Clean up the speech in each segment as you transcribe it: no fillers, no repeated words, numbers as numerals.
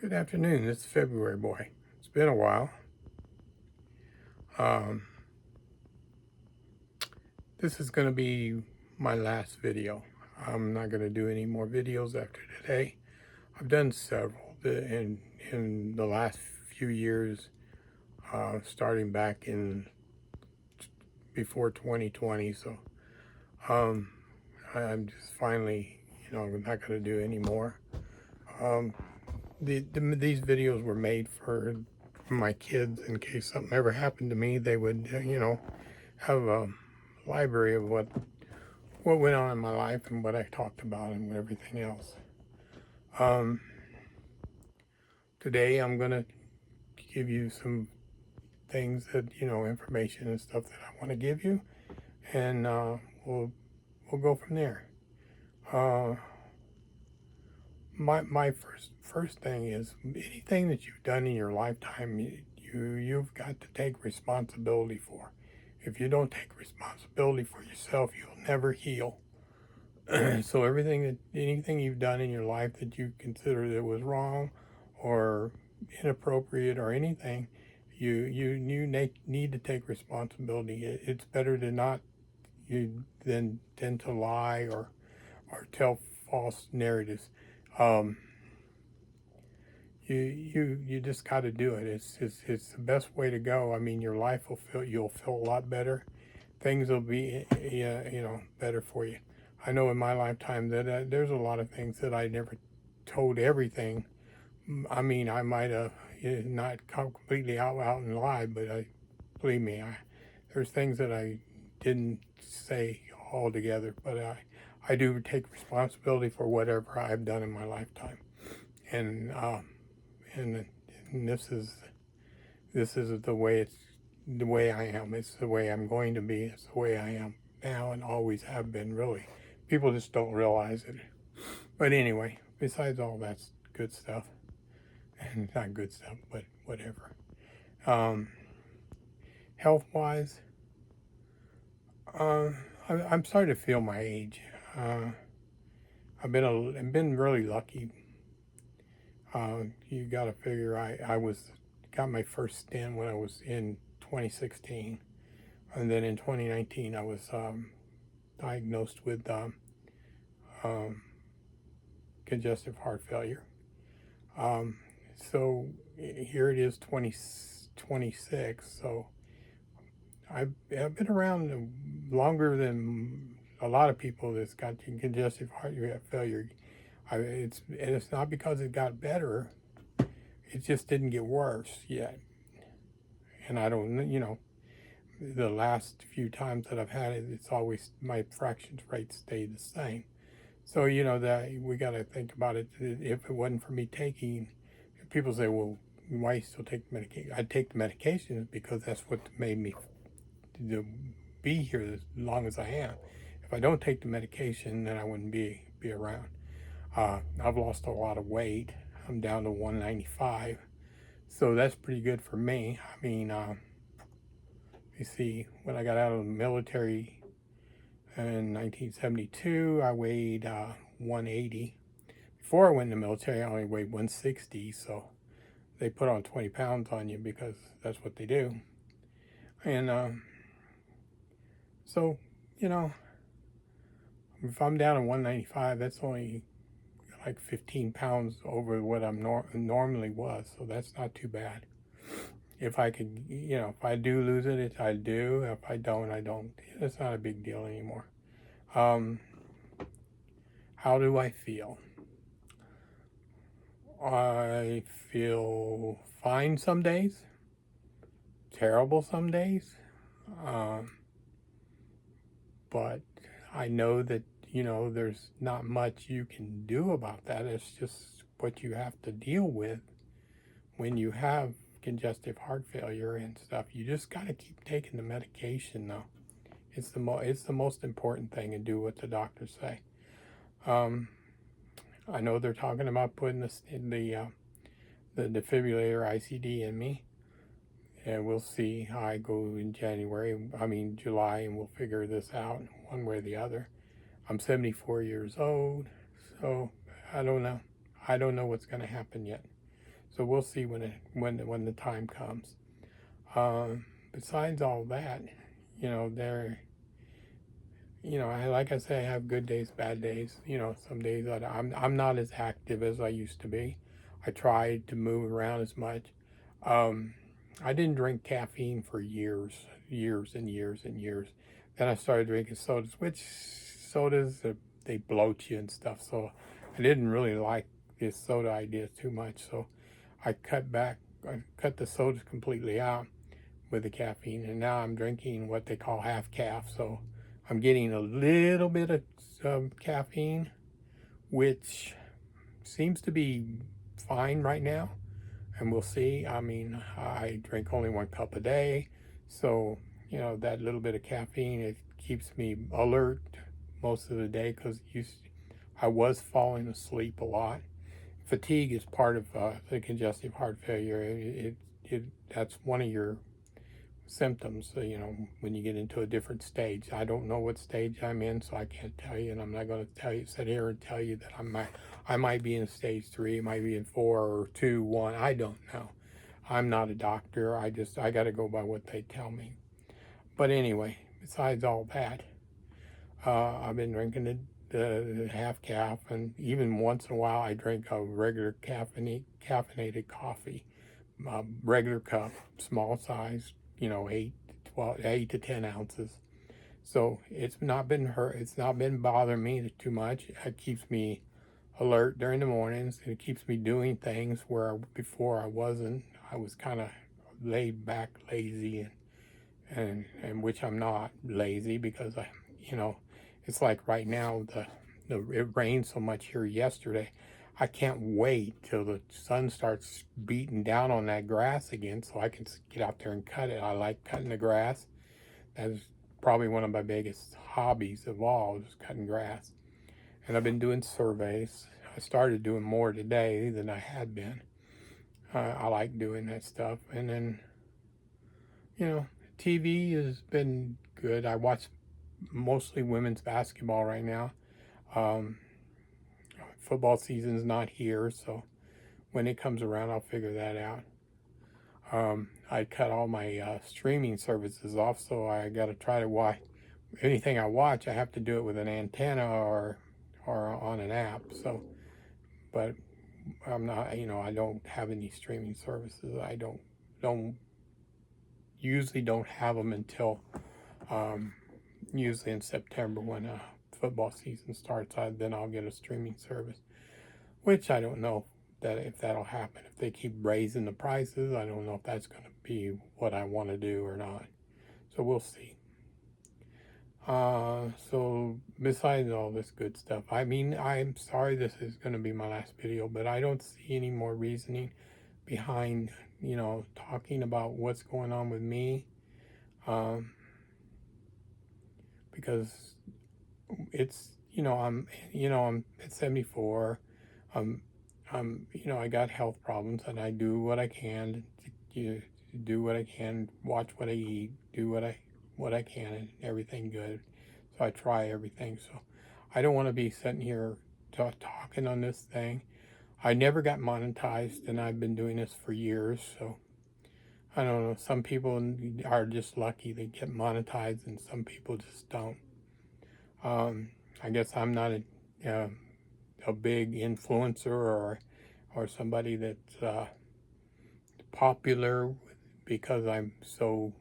Good afternoon. This is February Boy. It's been a while. Um, this is going to be my last video. I'm not going to do any more videos after today. I've done several in the last few years, starting back in before 2020. So um, I'm just finally, I'm not going to do any more. Um, these videos were made for my kids in case something ever happened to me. They would, have a library of what went on in my life and what I talked about and everything else. Um, Today I'm gonna give you some things that information and stuff that I want to give you, and we'll go from there. Uh, my first thing is anything that you've done in your lifetime, you've got to take responsibility for. If you don't take responsibility for yourself, you'll never heal. So anything you've done in your life that you consider that was wrong or inappropriate or anything, you need to take responsibility. It's better to not than to lie or tell false narratives. Um, you just got to do it. It's the best way to go. I mean, your life you'll feel a lot better. Things will be better for you. I know in my lifetime that there's a lot of things that I never told everything. I mean, I might have not come completely out and lied, but believe me, there's things that I didn't say altogether. But I do take responsibility for whatever I've done in my lifetime, and and, and this is the way I am. It's the way I'm going to be. It's the way I am now and always have been, really. People just don't realize it. But anyway, besides all that good stuff, and not good stuff, but whatever. Um, Health-wise, I'm starting to feel my age. I've been really lucky. You got to figure I got my first stent when I was in 2016, and then in 2019 I was diagnosed with um, congestive heart failure. So here it is, 2026. So I've been around longer than a lot of people that's got congestive heart failure. It's not because it got better. It just didn't get worse yet. And I don't, the last few times that I've had it, it's always my fractions rate stayed the same. So that we got to think about it. If it wasn't for me taking, people say, well, why you still take the medication? I take the medications because that's what made me to be here as long as I am. If I don't take the medication, then I wouldn't be around. I've lost a lot of weight. I'm down to 195, so that's pretty good for me. I mean, you see, when I got out of the military in 1972, I weighed 180. Before I went in the military, I only weighed 160, so they put on 20 pounds on you because that's what they do. And so, if I'm down to 195, that's only like 15 pounds over what I'm normally was, so that's not too bad. If I could, if I do lose it, I do. If I don't, I don't. It's not a big deal anymore. How do I feel? I feel fine some days, terrible some days, but I know that, there's not much you can do about that. It's just what you have to deal with when you have congestive heart failure and stuff. You just got to keep taking the medication, though. It's the most important thing, and do what the doctors say. I know they're talking about putting this in the defibrillator ICD in me, and we'll see how I go in July, and we'll figure this out one way or the other. I'm 74 years old, so I don't know. I don't know what's going to happen yet. So we'll see when the time comes. Besides all that, you know, like I say, I have good days, bad days. You know, some days that I'm not as active as I used to be. I tried to move around as much. Um, I didn't drink caffeine for years, years and years and years. Then I started drinking sodas, which sodas they bloat you and stuff. So I didn't really like this soda idea too much. So I cut back. I cut the sodas completely out with the caffeine, and now I'm drinking what they call half calf. So I'm getting a little bit of caffeine, which seems to be fine right now, and we'll see. I mean, I drink only 1 cup a day, so you know that little bit of caffeine, it keeps me alert most of the day because I was falling asleep a lot. Fatigue is part of the congestive heart failure. That's one of your symptoms, you know, when you get into a different stage. I don't know what stage I'm in, so I can't tell you, and I'm not going to sit here and tell you that I might be in stage 3, might be in 4 or 2, 1. I don't know. I'm not a doctor. I got to go by what they tell me. But anyway, besides all that, I've been drinking the half calf, and even once in a while I drink a regular caffeinated coffee, regular cup, small size, you know, 8 to 10 ounces. So it's not been bothering me too much. It keeps me alert during the mornings. It keeps me doing things where before I wasn't. I was kind of laid back, lazy, and which I'm not lazy because you know, it's like right now it rained so much here yesterday. I can't wait till the sun starts beating down on that grass again so I can get out there and cut it. I like cutting the grass. That's probably one of my biggest hobbies of all, is cutting grass. And I've been doing surveys. I started doing more today than I had been. I like doing that stuff. And then, you know, TV has been good. I watch mostly women's basketball right now. Um, Football season's not here, so when it comes around, I'll figure that out. I cut all my streaming services off, so I got to try to watch anything I watch. I have to do it with an antenna or on an app. So, but I'm not, you know, I don't have any streaming services. I don't usually don't have them until usually in September when football season starts. Then I'll get a streaming service, which I don't know if that'll happen. If they keep raising the prices, I don't know if that's going to be what I want to do or not. So we'll see. So besides all this good stuff, I mean, I'm sorry this is going to be my last video, but I don't see any more reasoning behind, you know, talking about what's going on with me. Because it's, I'm at 74. You know, I got health problems, and I do what I can to do what I can, watch what I eat, do what I can, and everything good. So I try everything. So I don't want to be sitting here talking on this thing. I never got monetized, and I've been doing this for years. So I don't know. Some people are just lucky they get monetized, and some people just don't. I guess I'm not a big influencer or somebody that's popular because I'm so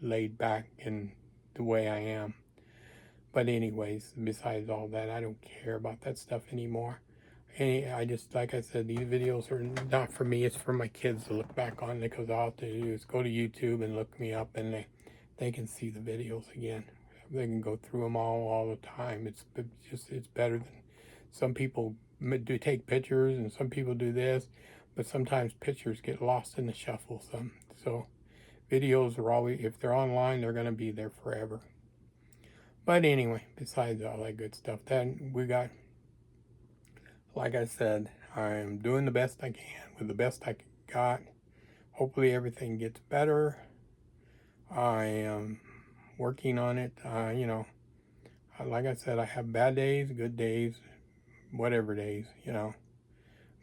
laid back in the way I am. But anyways, besides all that, I don't care about that stuff anymore. I just, like I said, these videos are not for me. It's for my kids to look back on, because all I have to do is go to YouTube and look me up, and they can see the videos again. They can go through them all the time. It's better than some people do take pictures, and some people do this, but sometimes pictures get lost in the shuffle. So videos are always, if they're online, they're going to be there forever. But anyway, besides all that good stuff, then we got, like I said, I'm doing the best I can with the best I got. Hopefully everything gets better. I am working on it. You know, like I said, I have bad days, good days, whatever days, you know.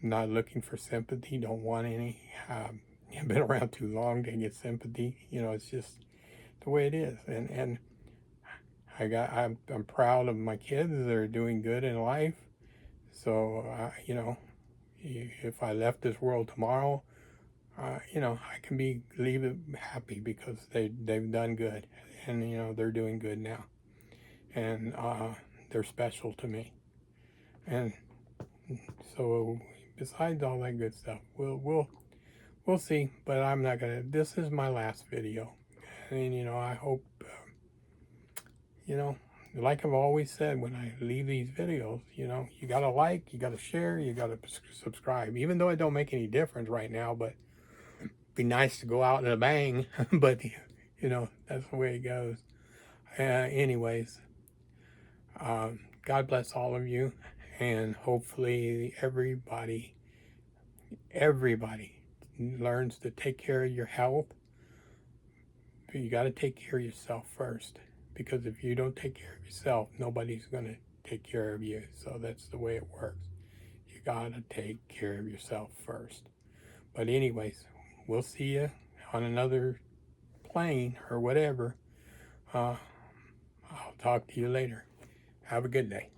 not looking for sympathy, don't want any. I've been around too long to get sympathy. You know, it's just the way it is. And I'm proud of my kids. They're doing good in life. So, you know, if I left this world tomorrow, you know, I can leave it happy because they've done good, and you know they're doing good now, and they're special to me. And so, besides all that good stuff, we'll see. But I'm not gonna. This is my last video, and you know I hope you know. Like I've always said when I leave these videos, you know, you gotta like, you gotta share, you gotta subscribe. Even though it don't make any difference right now, but be nice to go out in a bang, but you know, that's the way it goes. Anyways, God bless all of you, and hopefully everybody learns to take care of your health. But you got to take care of yourself first, because if you don't take care of yourself, nobody's going to take care of you. So that's the way it works. You got to take care of yourself first. But anyways, we'll see you on another plane or whatever. I'll talk to you later. Have a good day.